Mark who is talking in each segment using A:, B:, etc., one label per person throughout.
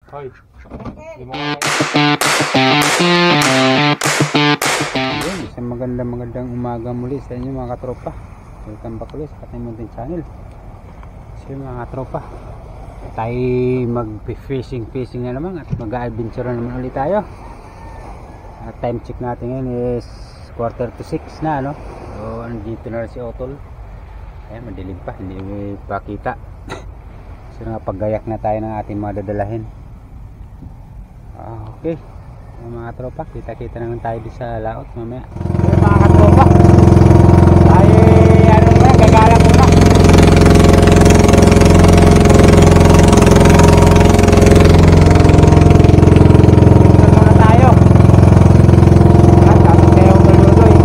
A: Hoy.
B: Isang magandang umaga muli sa inyo mga katropa. Welcome back ulit sa ating munting channel. So mga katropa, tayo mag-fishing na naman at mag-adventure na naman ulit tayo. At time check natin ngayon is 5:45 na, no? So andito na si Otol. Ayan, madilim pa, hindi pa kita. So nakapagayak na tayo ng ating mga dadalahin. Okay mga tropa, kita naman tayo di sa laot mamaya. Okay, mga katropa, tayo ano na, gagala muna. Muna tayo. Tapos kayo maluloy.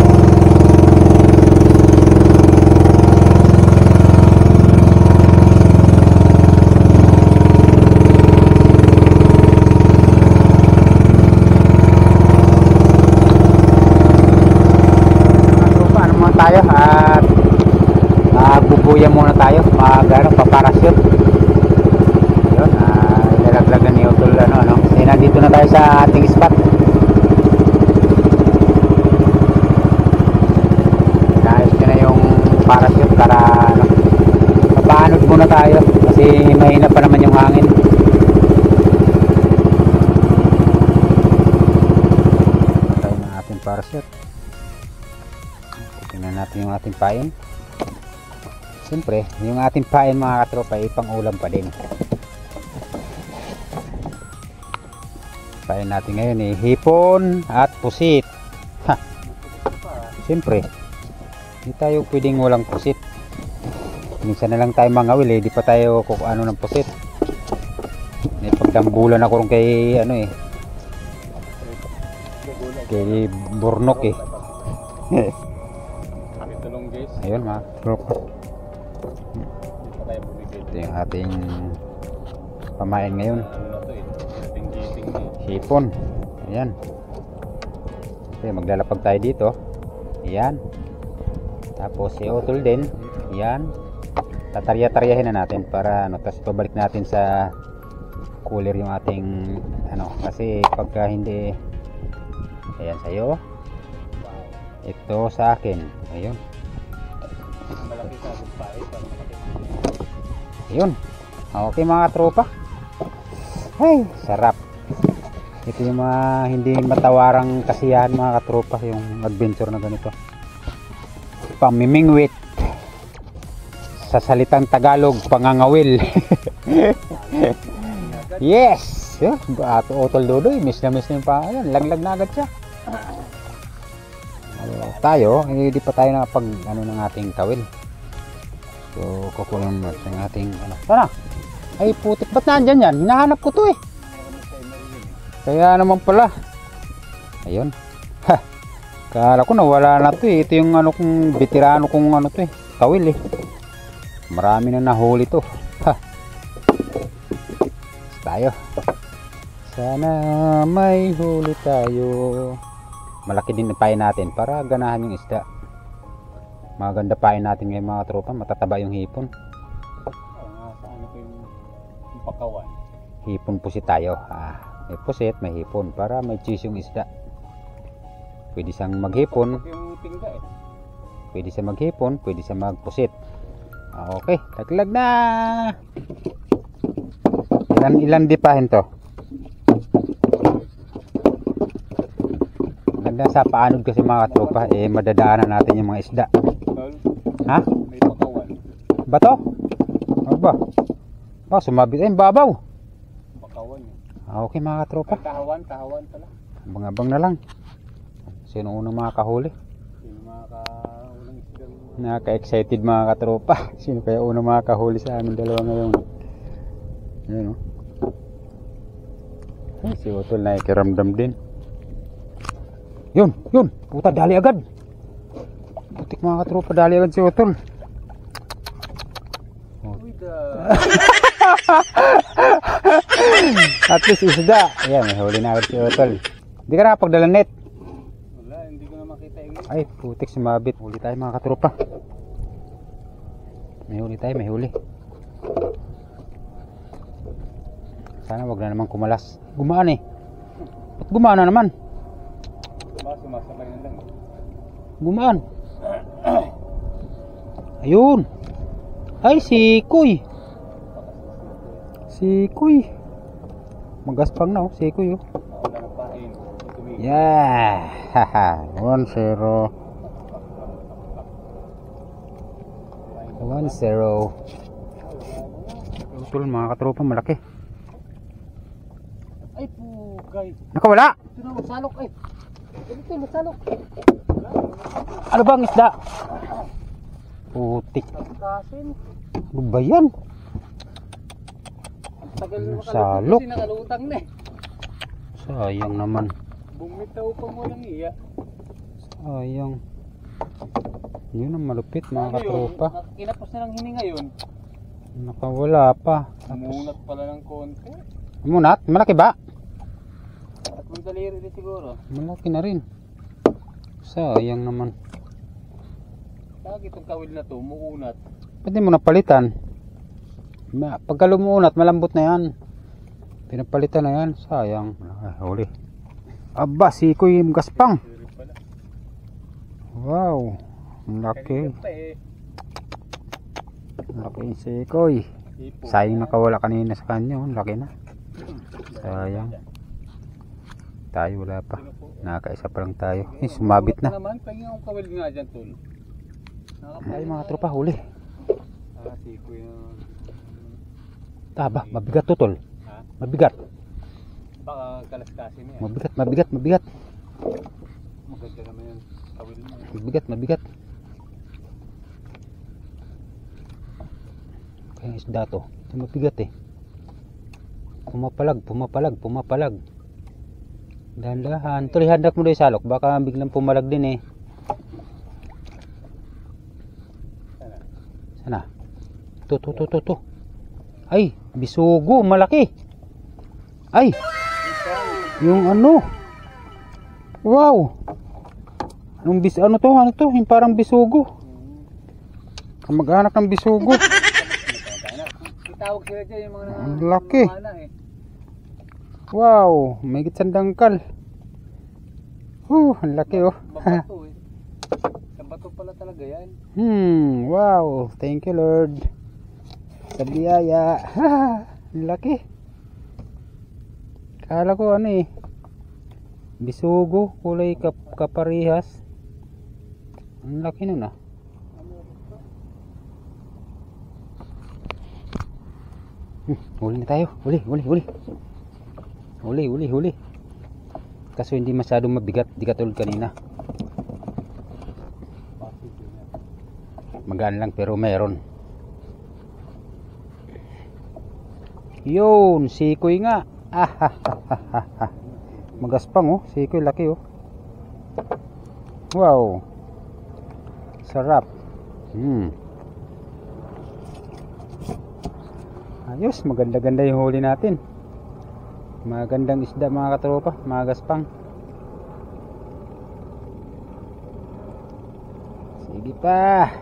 B: Tayo at bubuya muna tayo, paparashoot. Yun, ilalaglagan ni Otol ano. Kasi nandito na tayo sa ating spot. Naayos ko na yung parachute para papaanod muna tayo kasi mahina pa naman yung hangin. Tayo na ating parachute. Tingnan natin yung ating pain. Siyempre, yung ating pain mga katropa ay pang ulam pa din. Pain natin ngayon eh, hipon at pusit. Ha! Siyempre, hindi tayo pwedeng walang pusit. Minsan na lang tayo mangawil eh, di pa tayo ano ng pusit. May pagdambulan ako rin kay ano eh, kay Burnok eh. Ayun mga tropa, ito yung ating pamain ngayon, hipon. Ayan, okay, maglalapag tayo dito. Ayan, tapos si Otol din. Ayan, tatarya-taryahin na natin para ano, tapos pabalik natin sa cooler yung ating ano, kasi pagka hindi, ayan sa'yo, ito sa akin. Ayun, malaki sa gupay para malaki. Yun. Okay mga tropa. Ay, sarap. Ito yung mga hindi matawarang kasiyahan mga katropa, yung adventure na ganito. Pamimingwit. Sa salitang Tagalog, pangangawil. Yes. Otol Dodoy, miss na yung pangalan. Laglag na agad siya. Tayo, hindi pa tayo nakapag ano ng ating tawil. So kukunin mo yung ating ano. Sana, ay putik, ba't nandyan yan? Hinahanap ko to eh. Kaya naman pala. Ayun. Ha, kala ko nawala na to eh. Ito yung ano kong veterano kong ano to eh, tawil eh. Marami na nahuli to. Ha, tayo. Sana may huli tayo. Malaki din pain natin para ganahan yung isda. Maganda pain natin ngayon mga tropa, matataba yung hipon.
A: Ano ko yung pakawan?
B: Hipon pusit tayo. May pusit, may hipon para may cheese yung isda. Pwede siyang maghipon.
A: Yung tingga eh.
B: Pwede siyang maghipon, pwede siyang magpusit. Okay, taglag na. Ilan dipahin to? Sa paanod kasi mga tropa eh, madadaanan natin yung mga isda. Ha?
A: May pakawan.
B: Bato? Ano ba? Sumabit ay babaw.
A: Pakawan yun.
B: Okay mga tropa.
A: Tahawan pala.
B: Abang-abang na lang. Sino unang makakahuli?
A: Sino makakaulang isda?
B: Nakaka-excited mga katropa. Sino kaya unang makakahuli sa amin dalawa ngayon? Ayun o. Si Otol na ikiramdam din. Yun, puta, dali agad. Putik mga katropa, dali agad si Otol. At least isda. Ayan, may huli na agad si Otol. Hindi ka nakapagdala net?
A: Wala, hindi ko na makita yung...
B: Ay, putik, sumabit. Huli tayo mga katropa. May huli tayo, may huli. Sana wag na naman kumalas. Gumaan eh. Ba't gumaan na naman?
A: Sumasabay na lang.
B: Gumaan. Ayun. Ay, si Kuy. Si Kuy. Magaspang na oh, si Kuy oh.
A: Wala na pain.
B: Yeah. Haha. 1-0. 1-0. Utol mga katropa, malaki.
A: Ay pugay.
B: Nakawala.
A: Ito na masalok ay. Ito masalok.
B: Ano bang isda? Putik.
A: Kasin.
B: Ano ba yan?
A: Ang tagal na
B: Salok.
A: kasi nakalutang na eh.
B: Sayang naman.
A: Bumitaw pang walang iya.
B: Sayang. Yun ang malupit mga
A: Ano yun?
B: katropa.
A: Kinapos na ng hininga yun.
B: Nakawala pa.
A: Munat pala ng konti.
B: Munat? Malaki ba?
A: At may daliri din siguro.
B: Malaki na rin. Sayang naman.
A: Lagi itong kawil na to, muunat.
B: Pwede mo napalitan. Pagka lumuunat, malambot na yan. Pinapalitan na yan. Sayang. Ay, huli. Aba, sikoy yung gaspang.
A: Daliri pala.
B: Wow. Ang laki.
A: Kanina pa eh.
B: Ang laki yung sikoy.
A: Ipo.
B: Sayang nakawala kanina sa kanya. Ang laki na. Sayang. Tayo wala pa. Nakakaisa pa lang tayo. Eh, sumabit na.
A: Naman, pahingin akong kawil nga dyan tol.
B: Ay mga tropa, huli.
A: Siko yun.
B: Taba, mabigat to tol.
A: Ha?
B: Mabigat.
A: Baka kalaskasin niya.
B: Mabigat, mabigat, mabigat.
A: Maganda naman yung kawil mo.
B: Mabigat, mabigat. Kaya isda to. Ito mabigat eh. Pumapalag, pumapalag, pumapalag. Dahan-dahan. Tuloy, handak mo doon salok. Baka biglang pumalag din eh. Sana? To. Ay, bisugo. Malaki. Ay. Yung ano. Wow. Ano to? Ano to? Yung parang bisugo. Kamag-anak ng bisugo.
A: Itawag sila dyan yung mga
B: Ang laki.
A: eh.
B: Wow, may gitsandangkal. Ang laki oh.
A: Babato eh. Sa bato pala talaga yan.
B: Wow, thank you Lord. Sa biyaya. Ang laki. Kala ko ano eh. Bisugo, kulay kaparihas. Ang laki nun ah. Huli na tayo. Huli. Kaso hindi masyadong mabigat. Di katulad kanina. Magaan lang pero meron. Yun, sikoy nga. Magaspang oh. Sikoy laki oh. Wow. Sarap. Ayos, maganda-ganda yung huli natin. Magandang isda mga katropa, mga gaspang. Sige pa.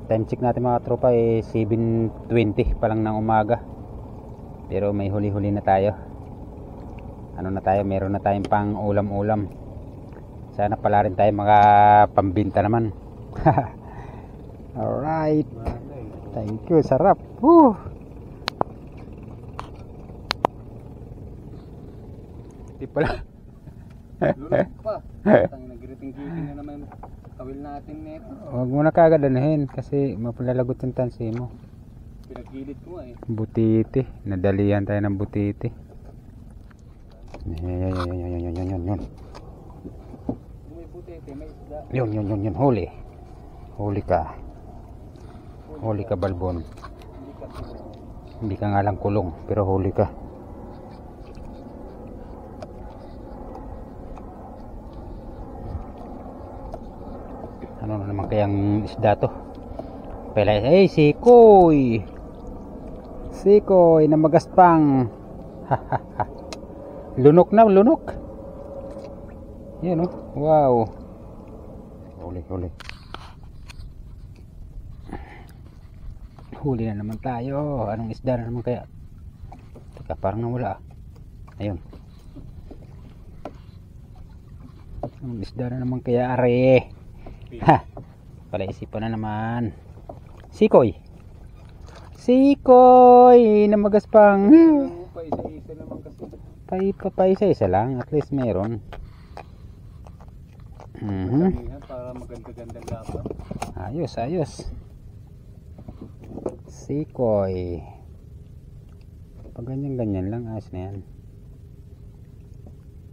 B: Time check natin mga katropa eh 7:20 pa lang ng umaga. Pero may huli-huli na tayo. Ano na tayo, meron na tayong pang ulam-ulam. Sana pala rin tayo pambinta naman. Alright. Thank you, sarap. Woo. Di pala.
A: Lulog pa. Nagriting-giting na naman kawil natin nito.
B: Huwag mo na kagad anahin kasi mapalalagot yung tansi mo.
A: Pinagkilit ko eh.
B: Butiti. Nadalihan tayo ng butiti. Yun.
A: May puti, may isda.
B: Yun. Huli. Huli ka. Huli ka balbon. Hindi ka nga lang kulong pero huli ka. Ano na naman kayang isda to? Pala, hey, sikoy na magaspang. Lunok. Yan oh. Wow. Huli na naman tayo. Anong isda na naman kaya? Ito Teka, parang nawala ah. Ayun. Ang isda na naman kaya are. Ha! Palaisipan na naman. Sikoy! Sikoy! Na magaspang.
A: Paisa-isa naman kasi.
B: Paisa-isa lang. At least meron.
A: Sabihan para maganda-gandang laban.
B: Ayos, ayos. Sikoy. Pag ganyan-ganyan lang, ayos na yan.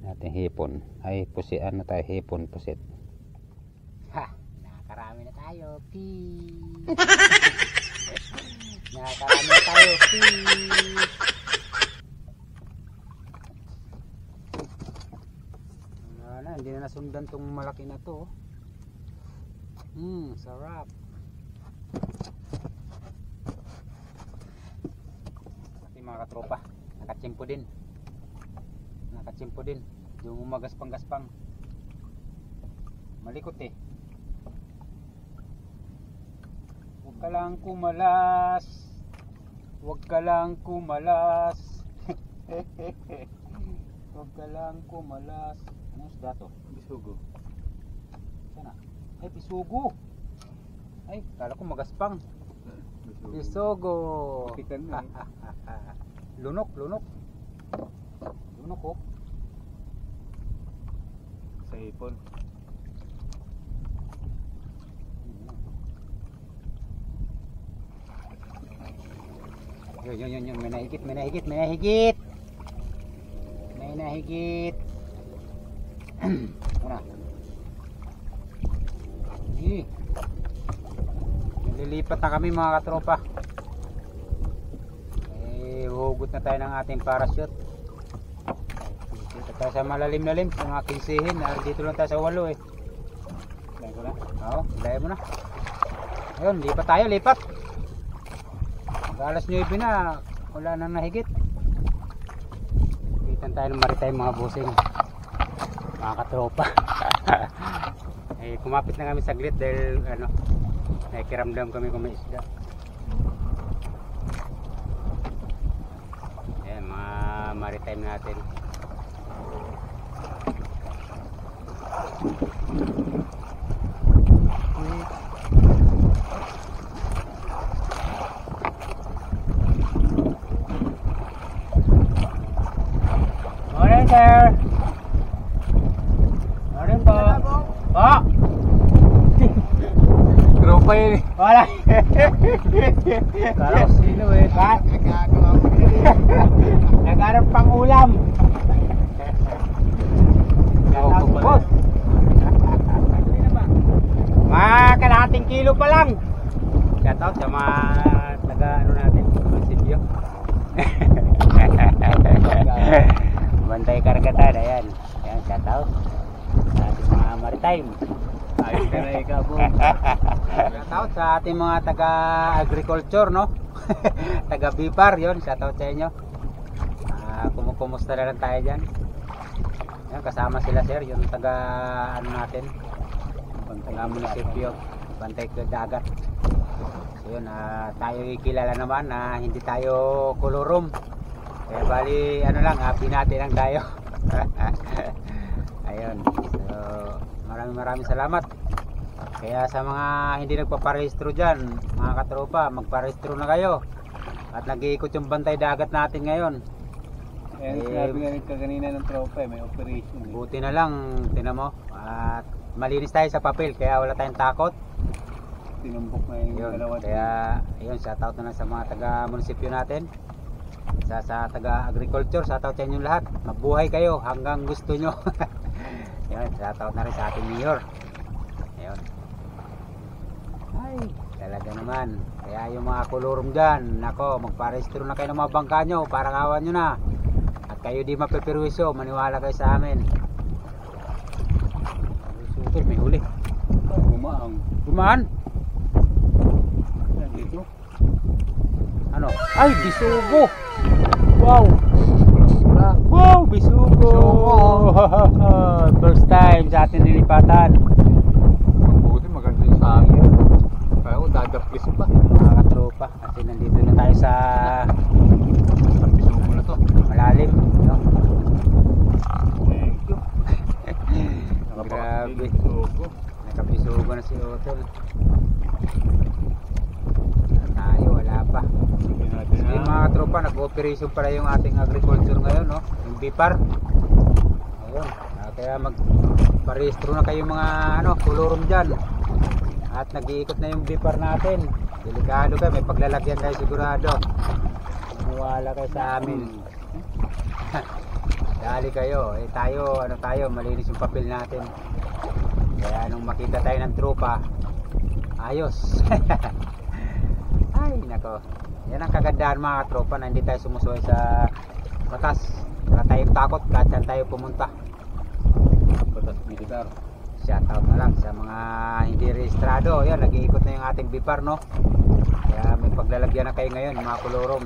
B: Natin hipon. Ay, pusit. Ano tayo? Hipon, pusit. Ha! Nakakarami na tayo. Peace! Nakakarami na tayo. Peace! Wala, hindi na nasundan tong malaki na to. Sarap. Mga katropa, nakachimpo din yung umagaspang-gaspang, malikot eh. Huwag ka lang kumalas, huwag ka lang kumalas. Huwag ka lang kumalas. Anong isda to?
A: Bisugo.
B: Sana? Ay, bisugo. Ay, kala ko magaspang. Bisogo.
A: Kapitan na
B: Lunok oh.
A: sa ipon.
B: Yun. May nahigit. Una. Nililipat na kami mga katropa. Hugot na tayo ng ating parachute. Dito tayo sa malalim-lalim sa mga kinsihin. Dito lang tayo sa 8 eh. Dahil ko na. Oo, dahil mo na. Ayun, lipat. Mag alas 9 na, wala nang nahigit. Kitan tayo ng maritime mga busing. Mga katropa. Kumapit na kami saglit dahil nakikiramdam kami kung may isda. Maritime natin. Morning sir. Morning po. Po.
A: Tropa yun eh.
B: Wala. Kala ko sino eh. Nagharap pang ulam. Boss. Mga kalahating kilo pa lang. Shout out sa mga taga natin, munisipyo. Bantay Karagatan, ayan. Ayan, shout out sa ating mga maritime.
A: Ayos ka na ikaw po.
B: Shout out sa ating mga taga agriculture, no? Taga Bipar, yun. Shout out sa inyo. Kumusta na lang tayo dyan. Yan, kasama sila sir, yung taga natin, taga munisipyo, Bantay Dagat. So yun, tayo kilala naman na hindi tayo kolorom. Kaya bali binati lang tayo. Ayun. So maraming salamat. Kaya sa mga hindi nagpaparehistro dyan, mga katropa, magparehistro na kayo. At nag-iikot yung Bantay Dagat natin ngayon.
A: Sinabi nga rin kanina ng tropa may operation eh.
B: Buti na lang, tinan mo, at malinis tayo sa papel kaya wala tayong takot.
A: Tinumbok na yung
B: Yun,
A: dalawa.
B: kaya yun, shoutout na lang sa mga taga munisipyo natin, sa taga agriculture, shoutout sa inyong lahat. Mabuhay kayo hanggang gusto nyo. Yun, shoutout na rin sa ating mayor. Ayun. Ay, talaga naman. Kaya yung mga kolorum dyan, nako, magparehistro na kayo ng mga bangka nyo, parang awan nyo na. Kayo di mapipirwisyo, maniwala kayo sa amin. Sutor, may huli. Gumaan?
A: Dito.
B: Ano? Ay, bisugo! Wow! Wow, bisugo! First time sa atin nilipatan.
A: Mabuti, maganda yung sa akin. Kaya ko dadaplis pa.
B: Mga katropa, kasi nandito na tayo sa
A: bisugo na to.
B: malalim, no?
A: Thank you.
B: Grabe.
A: Nakapagpisugo.
B: Nakapisugo na si Otol. Tayo, wala pa.
A: Sige natin
B: So, yung mga tropa, nag-operation pala yung ating agriculture ngayon, no? Yung BIPAR. Ayun. Kaya magparehistro na kayo mga kolorum dyan. At nag-iikot na yung BIPAR natin. Delikado kayo, may paglalagyan kayo sigurado. Maniwala kayo sa amin. Dali kayo, tayo, malinis yung papel natin. Kaya nung makita tayo ng tropa, ayos. Ay nako, yan ang kagandahan mga tropa, na hindi tayo sumusuway sa batas. Wala tayong takot kahit saan tayo pumunta.
A: Batas militar.
B: Shoutout na lang sa mga hindi rehistrado. Yan, nag-iikot na yung ating BIPAR, no? Kaya may paglalagyan na kayo ngayon mga kolorom.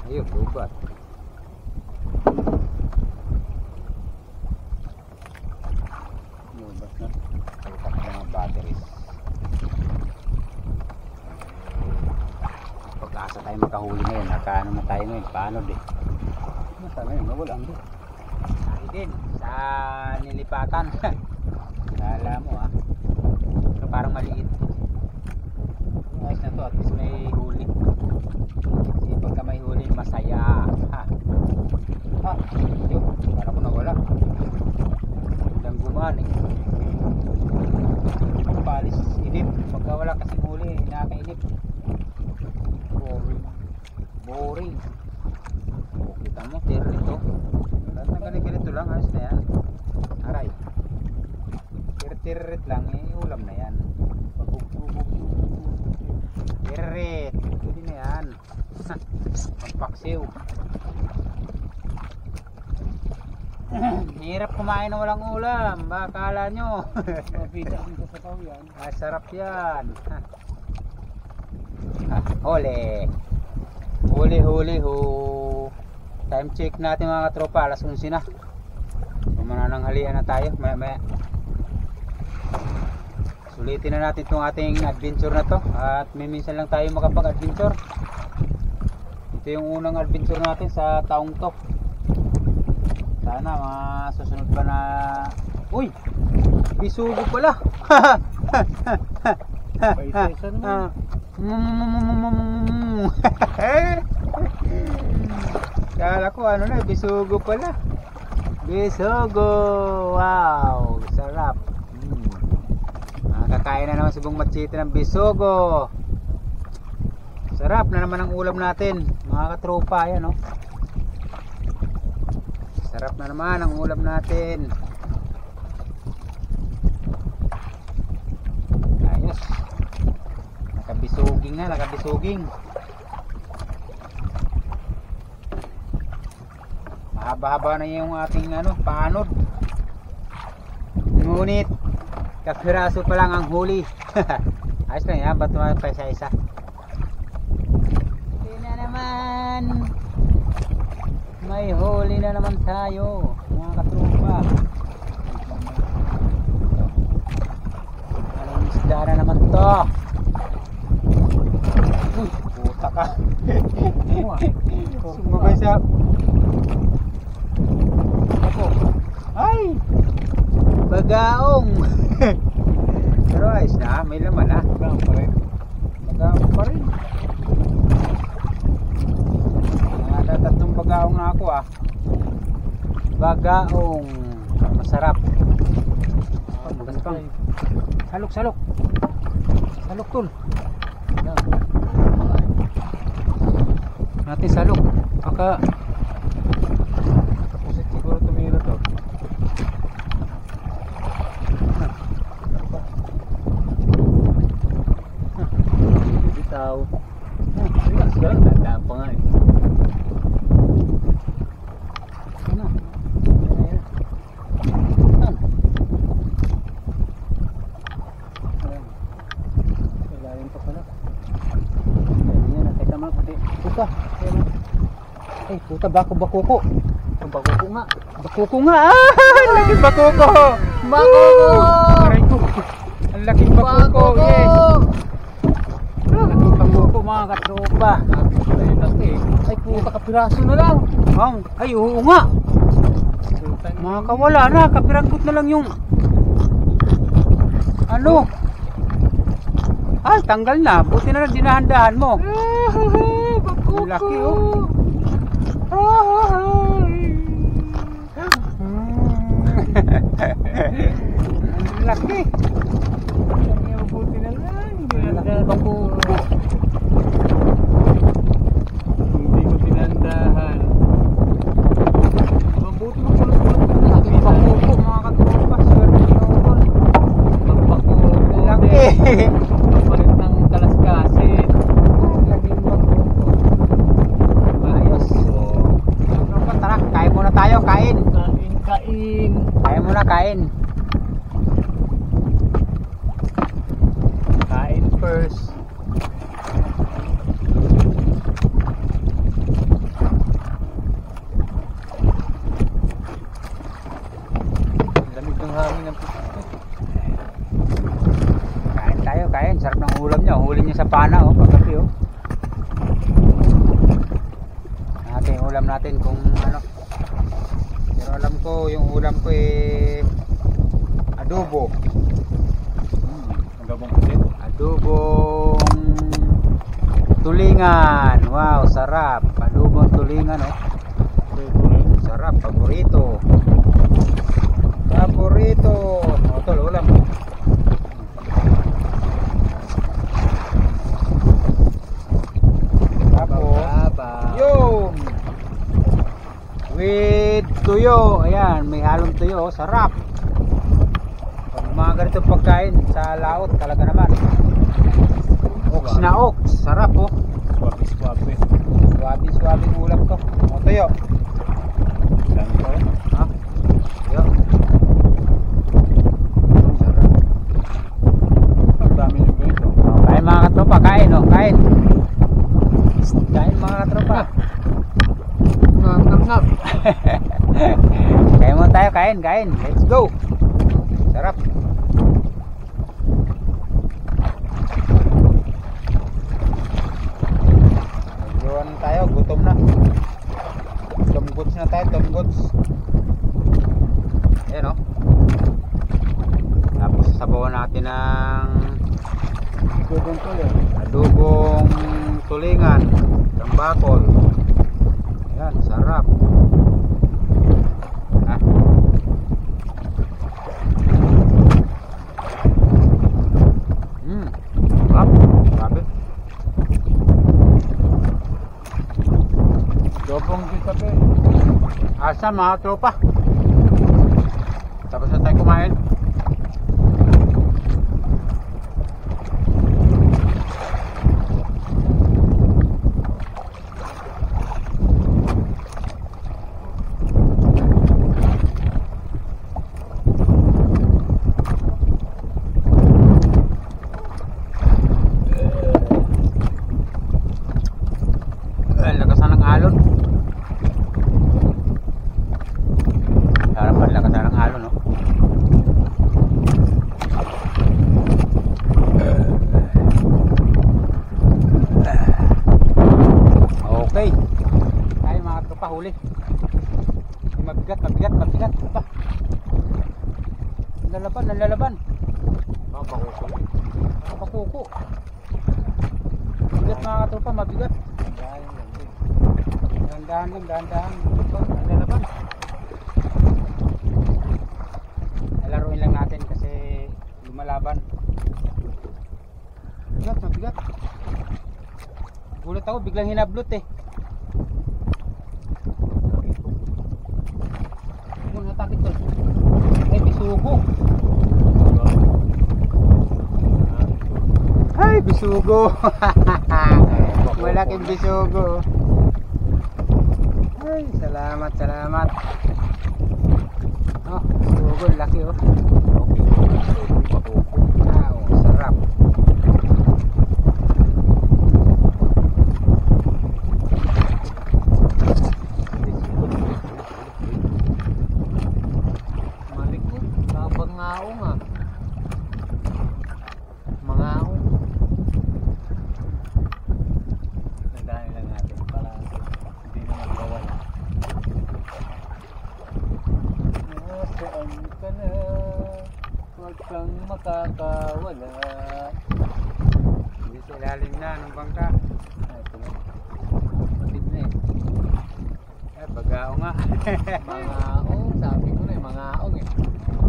B: Ayun, lubat.
A: Lubat na.
B: Lubat ng mga batteries. Pag-asa tayo makahuli ngayon, nakaano na tayo ngayon, paano din?
A: Sana yun, nawala ang
B: Ay din, sa nilipatan. Kala mo pero parang maliit. Ayos na to, at least may huli. Kasi pagka may huli, masaya. Yun, parang ko nawala. Walang gumaan eh. Palis, inip. Pagka wala kasing huli, nakakainip. Boring. Kita mo, tirito. Lahat na ganito lang, ayos na yan. Aray. Tir-tirit lang, ulam na yan. Tirit. Pwede na yan. Pampaksiw. Hirap kumain na walang ulam. Bakala nyo.
A: mapita dito sa tao yan.
B: Masarap yan. Huli. Huli ho. Time check natin mga tropa, alas 11 na. Manananghalian na tayo maya. Sulitin na natin itong ating adventure na to. At may minsan lang tayo makapag-adventure. Ito yung unang adventure natin sa taong to. Sana masusunod pa na. Uy! Bisugo pala!
A: Paisa-isa naman.
B: Kala ko na, bisugo pala. Bisugo! Wow! Sarap! Makakain na naman si Bong Machete ng bisugo. Sarap na naman ang ulam natin, mga katropa. Yan, oh. Sarap na naman ang ulam natin. Ayos. Nakabisuging. Mahaba-haba na yung ating paanod. Ngunit kapiraso pa lang ang huli. Ayos lang yan, ba't naman pa isa-isa? Hindi na naman. May huli na naman tayo, mga katropa. Anong isda na naman to? Uy, puta ka. Sumabay siya. Ay! Bagaong! Pero ayos na, may laman na.
A: Bagaong pa rin.
B: Bagaong pa rin. Tatlong bagaong na ako Bagaong. Masarap. Magandang. Salok. Salok tol. Natin salok. Aka.
A: Siguro tumira to. Bitaw. Tanda pa nga eh. Lalim pa pala. Yan, teka mga puti. Puta. Ay, puta, bako-bako ko. Bakuko nga.
B: Bakuko nga. Ang laking bakuko.
C: Bakuko!
B: Aray ko. Ang laking bakuko. Yes. Ang laking bakuko. mga katropa.
A: Ay, puta, kapiraso na lang.
B: Ay, oo nga. Makakawala na. Kapiranggot na lang yung ano. Ay, tanggal na. Buti na lang dinahandahan mo. Ang laki, oh. Ang laki.
A: Mabuti na lang.
B: Ang laki ng bakuko.
A: Hindi ko tinandahan. Mabuti mo pala sa
B: Ang laki ng bakuko, mga katropa. Swerte nyo doon.
A: magpakulo.
B: Ang laki.
A: Palit ng kalaskasin.
B: Ang laki ng bakuko. Ayos. Katropa, tara. Kain muna tayo. Kain.
A: Kain.
B: Kain muna, kain.
A: Kain first. Lamig ng hangin ng puto.
B: Kain tayo, kain. Sarap ng ulam niya. Huli niya sa pana, oh. Pagkapi, oh. Natin yung ulam natin kung ano. Pero alam ko, yung ulam ko adobo.
A: Ang gabong pusit.
B: Adobong tulingan. Wow, sarap. Adobong tulingan, oh. Sarap, paborito. Paborito. O, tol, ulam. Tapos, yun. With tuyo. Ayan, may halong tuyo. Sarap. Pag mga ganitong pagkain sa laot, talaga naman. Ox na ox. Sarap, oh.
A: Swabe.
B: Swabe ulam to. O, tuyo. Ha? Tuyo. Sarap.
A: Ang dami yung beso.
B: O, kain mga katropa. Kain, oh. Kain. Kain mga katropa.
A: Ngap.
B: Kain mo tayo. Kain. Let's go. Sarap. Ayun tayo, gutom na. Tumgots na tayo, tumgots. Ayan, oh. Tapos sabawan natin ng
A: Gabong tuloy.
B: adobong tulingan, tambakol. Ayan, sarap. Ah. Sarap. Grabe.
A: Gabong kita pe.
B: Asa mga tropa. Tapos na tayo kumain. Lakasan ng alon. Harapan lakasan ng alon, no? Okay. Tayo mga tropa, huli. Mabigat. Pa. Nalalaban. Pakuko. Mabigat mga tropa, mabigat. Dahan-dahan. Nalalaban. Laruin lang natin kasi lumalaban. Mabigat. Gulat ako, biglang hinablot eh. Kung natakit to. Ay, bisugo. Ay, bisugo. Malaking bisugo. Ay, salamat. Oh, bisugo, laki oh. Wow, sarap.
A: Malikot. Labang ngaong ah. Mangaong. Tirahin lang natin para hindi na magkawala. Nasaan ka na? Huwag kang makakawala.
B: Hindi sa ilalim na ng bangka.
A: Ay, ito na. Patid na eh.
B: Eh, bagao nga.
A: Mangaong, sabi ko na eh, mangaong eh.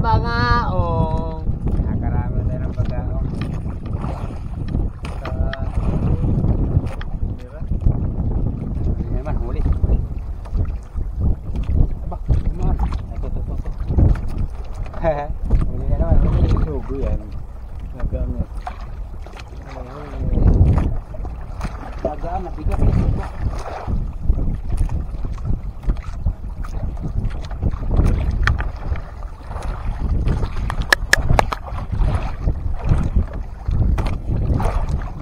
A: Mangaong!
B: Nakakarami tayo ng bagao.
A: Mira.
B: Hindi naman, huli. Aba, naman. Ay, ito. Huli na naman, huli.
A: Sugo yan. Nagangat.
B: Bagaan, nabigat eh.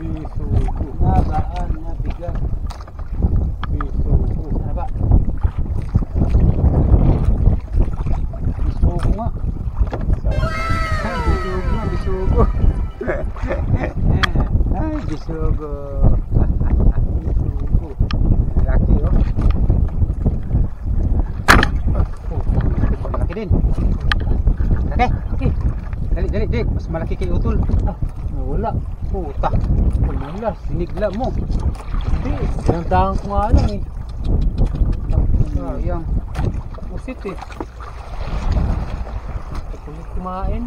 A: Bisugo.
B: Bagaan, nabigat.
A: Bisugo.
B: Ano ba? Bisugo nga. Ay, bisugo nga, bisugo. Ay, bisugo.
A: Bisugo.
B: Laki oh. Malaki din. Okay, okay. Dali. Mas malaki kay Utol.
A: Ah, nawala.
B: Puta.
A: Pumulas.
B: Sinigla mo.
A: Hindi. Pinantahan ko nga lang eh.
B: Sayang.
A: Pusit eh. Kulit kumain.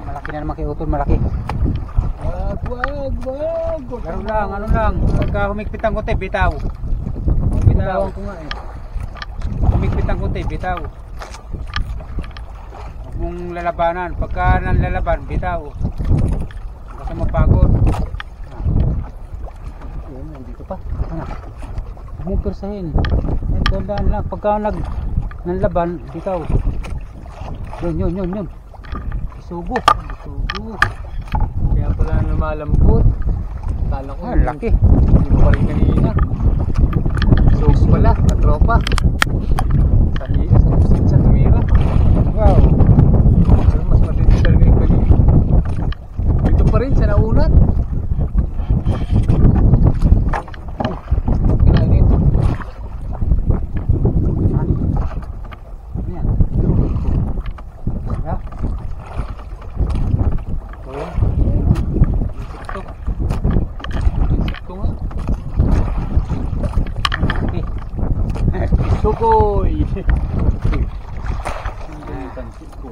B: Malaki na naman kay Utol, malaki.
A: Wag.
B: Laro lang, ano lang. Pagka humigpit ang kote, bitaw. Bitaw.
A: Bitawan ko nga eh.
B: Humigpit ang kote, bitaw. Huwag mong lalabanan. Pagka nanlalaban, bitaw. Basta mapagod.
A: Yun, nandito pa.
B: Ano? Huwag mong persahin. Dandaan lang. Pagka nanlaban, bitaw. Yun. Sugo.
A: Bisugo. Kaya pala lumalambot. Kala ko.
B: Ah, laki.
A: Hindi mo pa rin kanina. Sugo pala, katropa. Sa pusit sa tumira.
B: Wow.
A: Pero mas matindi talaga yung kanina. Dito pa rin sa naunat. Kailangan ito.
B: Ano yan? Yeah.
A: Oh, insekto. Insekto nga.
B: Okay.
A: Sugoy! Hindi yung pansit ko.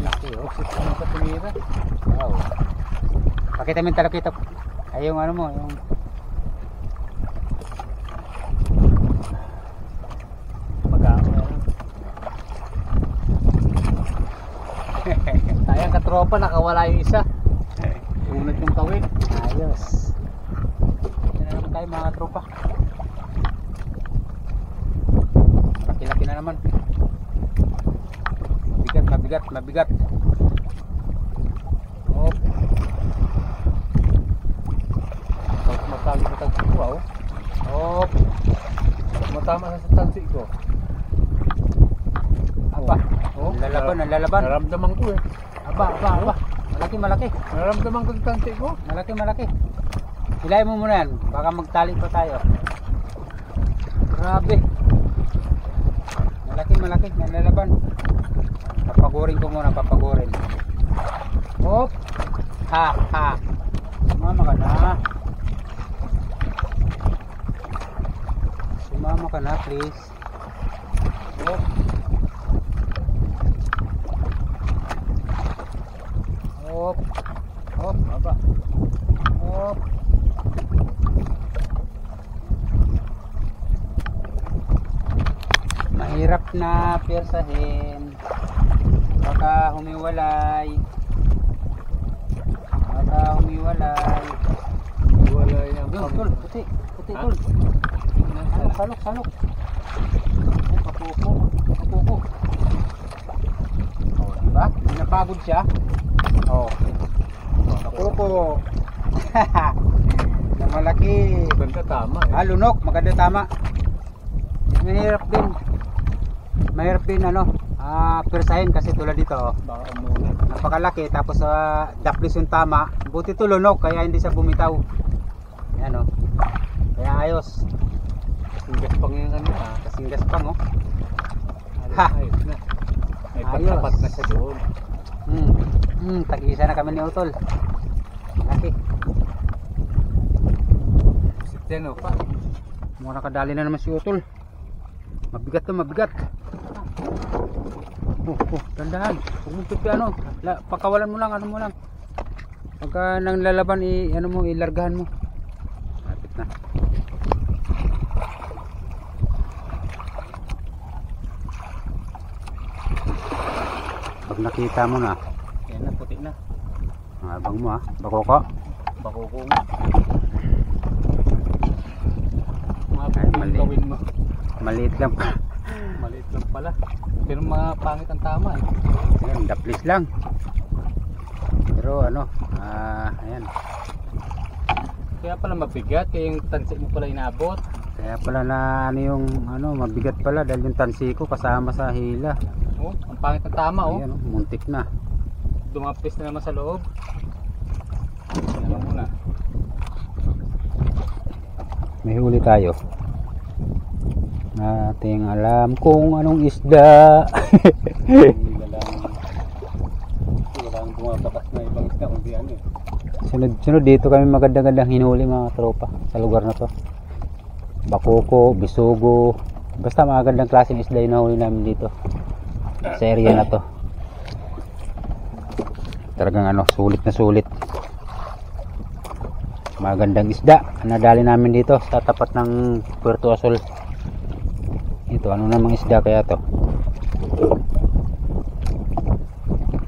A: Laki oh, sito ng katumira.
B: Wow. Pakita mo yung talakita. Ay, yung ano mo, yung...
A: Pag-ako na lang. Sayang katropa, nakawala yung isa. Unat yung kawin.
B: Ayos. Ito na naman tayo mga tropa. Laki-laki na naman. Mabigat.
A: Oh. Pag matali sa tansi ko, oh. Oh. Pag matama sa tansi ko.
B: Aba.
A: Oh.
B: Nalalaban.
A: Naramdaman ko eh.
B: Aba. Malaki.
A: Naramdaman ko sa tansi ko.
B: Malaki. Hilahin mo muna yan. Baka magtali pa tayo. Grabe. Malaki. Nalalaban. Papagurin ko muna. Hop. Ha. Sumama ka na, please.
A: Hop.
B: Hop. Aba. Hop. Mahirap na persahin. Baka humiwalay.
A: Wala yung
B: Tol, puti, tol. Salok. Ay, kapuko. Oh, diba? Napagod siya. Oh. Kapuko. Na malaki.
A: Ganda tama eh.
B: Lunok, maganda tama. Mahirap din ano,
A: persahin kasi tulad dito, oh.
C: Baka umuwi.
A: Napakalaki tapos daplis yung tama. Buti tulunok kaya hindi siya bumitaw. Ayan, oh. Kaya ayos.
C: Kasing gaspang yung kanina.
A: Kasing gaspang, oh.
C: Ha! Ayos na. May
A: Ayos.
C: pagtapat na siya doon.
A: Tag-isa na kami ni Utol. Laki.
C: Yan o pa.
A: Muna nakadali na naman si Utol. Mabigat to, mabigat. Dandahan. Huwag mong pipiano. Pakawalan mo lang, ano mo lang. Pagka nang lalaban, ano mo, ilargahan mo. Lapit na. Pag nakita mo na,
C: Yan na, puti na.
A: abang mo ha, bakoko.
C: Bakukong.
A: Ay, mali.
C: Gawin mo.
A: Maliit lang pa.
C: Maliit lang pala. Pero mga pangit ang tama eh.
A: Ayan, daplis lang. Pero ano, ayan.
C: Kaya pala mabigat. Kaya yung tansik mo pala inabot.
A: Kaya pala na ano yung ano, mabigat pala dahil yung tansi ko kasama sa hila.
C: Oh, ang pangit ang tama oh.
A: Ayan, muntik na.
C: Dumapis na naman sa loob. Alam mo na.
A: May huli tayo. Nating alam kung anong isda.
C: Walang bumabakas na ibang isda kundi ano eh.
A: Sunod dito kami magandang hinuli mga tropa sa lugar na to. Bakoko, bisugo, basta magandang klaseng isda yung nahuli namin dito sa area na to. Talagang ano, sulit na sulit. Magandang isda nadali namin dito sa tapat ng Puerto Azul. Ito, ano namang isda kaya to?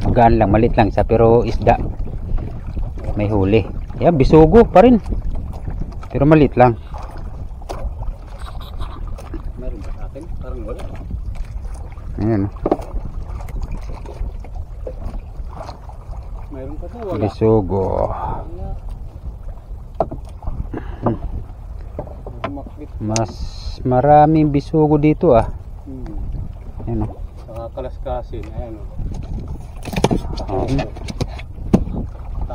A: Magaan lang, malit lang siya pero isda. May huli. Yan, bisugo pa rin. Pero malit lang.
C: Meron ba sa akin? Parang wala.
A: Ayan.
C: Meron pa daw wala.
A: Bisugo.
C: Wala. Makit.
A: Mas maraming bisugo dito ah. Ayan o.
C: Nakakalaskasin. Ayan o. Tangat.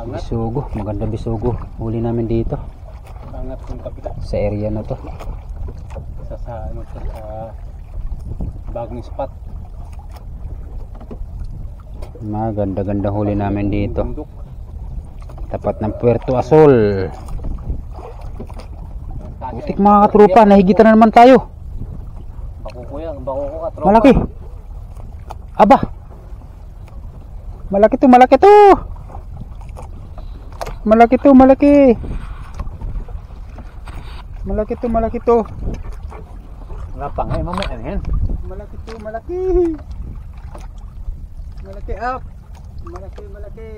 A: Bisugo. Maganda bisugo. Huli namin dito.
C: Tangat yung kapila.
A: Sa area na to.
C: Sa ano to, sa bagong spot.
A: Maganda-ganda huli namin dito.
C: Bundok.
A: Tapat ng Puerto Azul. Putik mga katropa. Nahigitan na naman tayo.
C: Bakuko yan. Bakuko ka, tropa.
A: Malaki. Aba. Malaki to, malaki to. Malaki to, malaki. Malaki to, malaki to.
C: Wala pa nga. Mamaya na yan.
A: Malaki to, malaki. Malaki up. Malaki, malaki.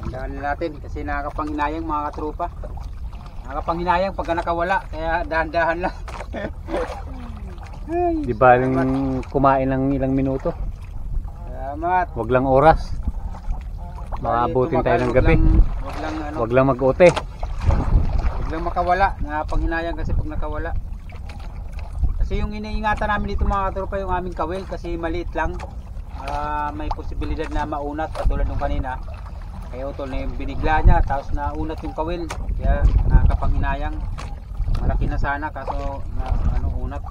A: Tandaan natin kasi nakakapanghinayang mga katropa. Nakakapanghinayang pagka nakawala. Kaya dahan-dahan lang. Ay,
C: Di ba yung kumain ng ilang minuto?
A: salamat.
C: Wag lang oras. Maabutin tayo ng gabi.
A: Wag lang ano.
C: Wag lang mag-ote.
A: Huwag lang makawala. Nakapanghinayang kasi pag nakawala. Kasi yung iniingatan namin dito mga katropa yung aming kawil kasi maliit lang. May posibilidad na maunat katulad nung kanina. Kaya utol na yung binigla niya tapos naunat yung kawil. Kaya nakapanghinayang. Malaki na sana kaso na, ano, unat.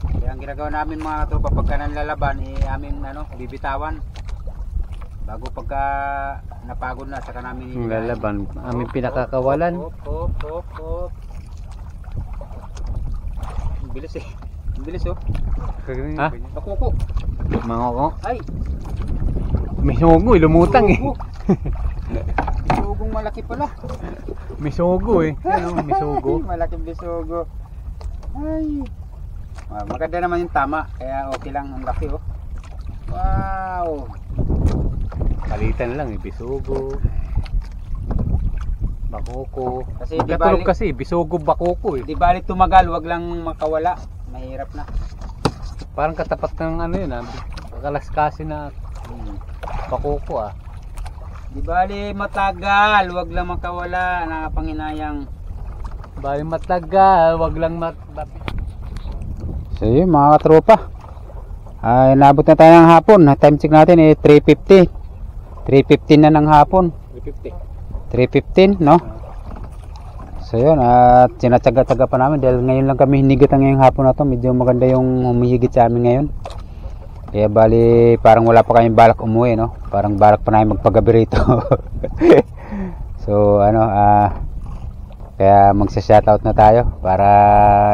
A: Kaya ang ginagawa namin mga katropa pagka nanlalaban amin bibitawan. Bago pagka napagod na saka namin
C: Yung lalaban, aming pinakakawalan.
A: Hop. Ang bilis eh. Ang bilis oh.
C: Ha?
A: Bakuko.
C: Mga ko.
A: Ay.
C: May sugo eh, lumutang eh.
A: Bisugong malaki pala.
C: May sugo eh. Ano, may sugo.
A: Malaking bisugo. Ay. Maganda naman yung tama. Kaya okay lang ang laki oh. Wow.
C: Palitan lang eh, bisugo. Bakoko.
A: Kasi di
C: Magkatulog
A: bali,
C: kasi, bisugo bakoko eh.
A: di bali tumagal, wag lang makawala. Mahirap na.
C: Parang katapat ng ano yun ah. Kakalaskasin na bakoko ah.
A: Di bali matagal, wag lang makawala. Nakapanghinayang.
C: Bali matlaga, wag lang
B: So yun mga katropa, ay nabot na tayo ng hapon. Time check natin 3:50. 3:15 na ng hapon. 3:15 no. So yun, at sinatsaga-tsaga pa namin dahil ngayon lang kami hinigit ngayong hapon na to. Medyo maganda yung humihigit sa amin ngayon. Kaya bali parang wala pa kaming balak umuwi no. Parang balak pa namin magpagabi rito. So kaya magsa-shoutout na tayo para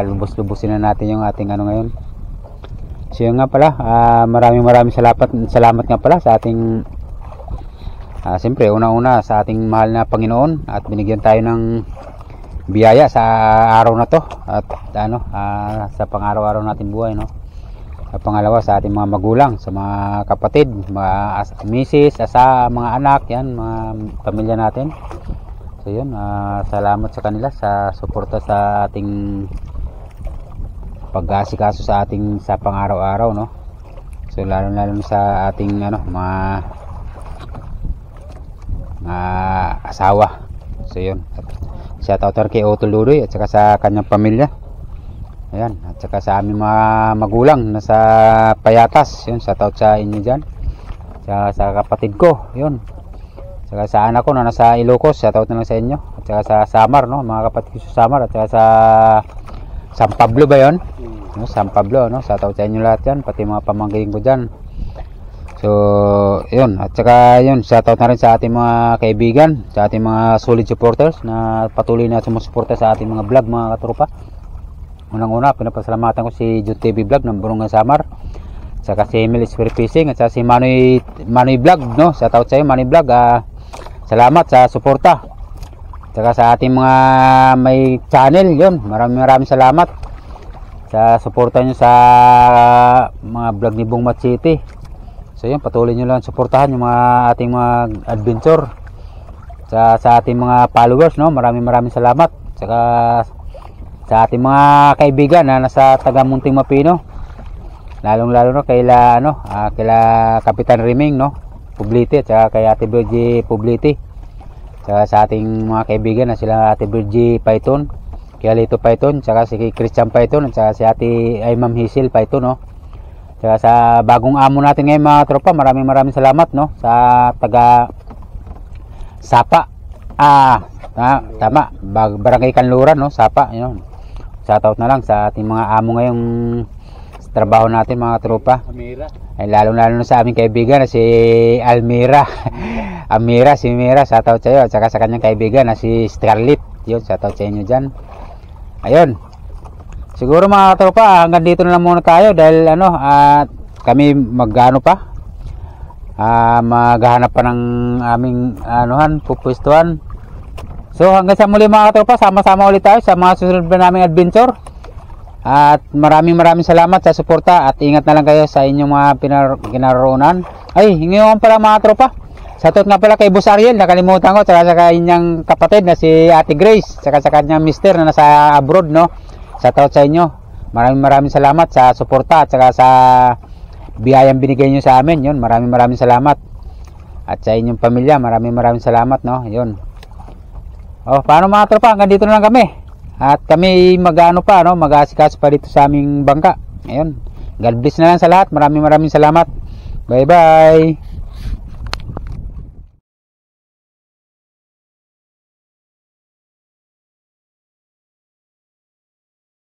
B: lubos-lubusin na natin yung ating ngayon. So yun nga pala, maraming salamat nga pala sa ating siyempre una-una sa ating mahal na Panginoon at binigyan tayo ng biyaya sa araw na to at sa pang-araw-araw natin buhay no. At pangalawa sa ating mga magulang, sa mga kapatid, mga misis, mga anak, yan, mga pamilya natin. So yun, salamat sa kanila sa suporta sa ating pag-aasikaso sa ating sa pang-araw-araw no. So lalo sa ating mga asawa. So yun, shoutout kay Otto Ludoy at saka sa kanyang pamilya. Ayan, at saka sa aming mga magulang nasa Payatas. Yun, shoutout sa inyo dyan. Sa kapatid ko, yun. Saka sa anak ko na nasa Ilocos, shoutout na lang sa inyo. At saka sa Samar, no, mga kapatid ko sa Samar. At saka sa San Pablo ba yun? No, San Pablo, no, shoutout sa inyo lahat yan, pati mga pamangkin ko dyan. So, yun, at saka yun, shoutout na rin sa ating mga kaibigan, sa ating mga solid supporters na patuloy na sumusuporta sa ating mga vlog, mga katropa. Unang-una, pinapasalamatan ko si Jun TV Vlog ng Burungan Samar, at saka si Emil Spirit Fishing, at saka si Manoy Vlog, no, shoutout sa iyo Manoy Vlog, salamat sa suporta. At saka sa ating mga may channel, yun, maraming salamat sa suporta nyo sa mga vlog ni Bungmat City. So yun, patuloy nyo lang suportahan yung mga ating mga adventure sa ating mga followers no. Maraming salamat. Saka sa ating mga kaibigan na nasa taga Munting Mapino, lalong-lalo no kaila Kapitan Riming no Publiti, at saka kay Ate Virgie Publiti. Saka sa ating mga kaibigan na sila Ate Virgie Python, kay Alito Python, saka si Christian Python, at saka si Ate Ma'am Hazel Python no. Saka sa bagong amo natin ngayon mga tropa, maraming salamat no sa taga Sapa. Tama, Barangay Kanluran no, Sapa, yun. Shoutout na lang sa ating mga amo ngayong trabaho natin mga tropa.
C: Amira.
B: Ay lalo na sa aming kaibigan na si Almira. Amira, si Mira, shoutout sa iyo, at saka sa kanyang kaibigan na si Scarlett. Yun, shoutout sa inyo diyan. Ayun. Siguro mga katropa, hanggang dito na lang muna tayo dahil kami maghanap pa ng aming pupwestuhan. So hanggang sa muli mga katropa, sama-sama ulit tayo sa mga susunod na naming adventure. At maraming salamat sa suporta at ingat na lang kayo sa inyong mga kinaroonan. Ay, ngayon pala mga tropa, shoutout nga pala kay Boss Ariel, nakalimutan ko, saka sa kanyang kapatid na si Ate Grace, saka sa kanyang mister na nasa abroad no. Shoutout sa inyo. Maraming salamat sa suporta at saka sa biyayang binigay nyo sa amin. Yun, maraming salamat. At sa inyong pamilya, maraming salamat no. Yun. Paano mga tropa? Hanggang dito na lang kami. At kami mag-aasikaso pa dito sa aming bangka. Ayun. God bless na lang sa lahat. Maraming salamat. Bye-bye.